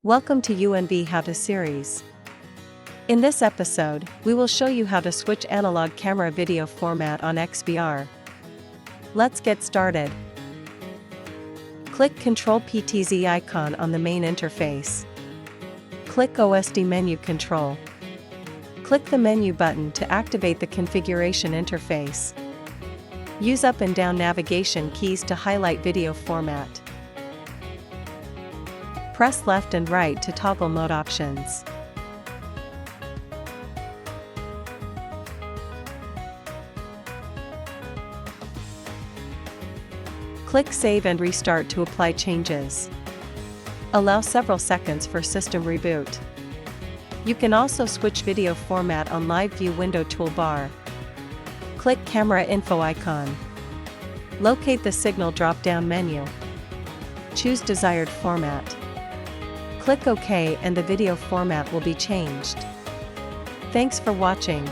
Welcome to UNV How-To series. In this episode, we will show you how to switch analog camera video format on XVR. Let's get started. Click Ctrl+PTZ icon on the main interface. Click OSD menu control. Click the menu button to activate the configuration interface. Use up and down navigation keys to highlight video format. Press left and right to toggle mode options. Click Save and Restart to apply changes. Allow several seconds for system reboot. You can also switch video format on Live View window toolbar. Click Camera Info icon. Locate the Signal drop-down menu. Choose desired format. Click OK and the video format will be changed. Thanks for watching.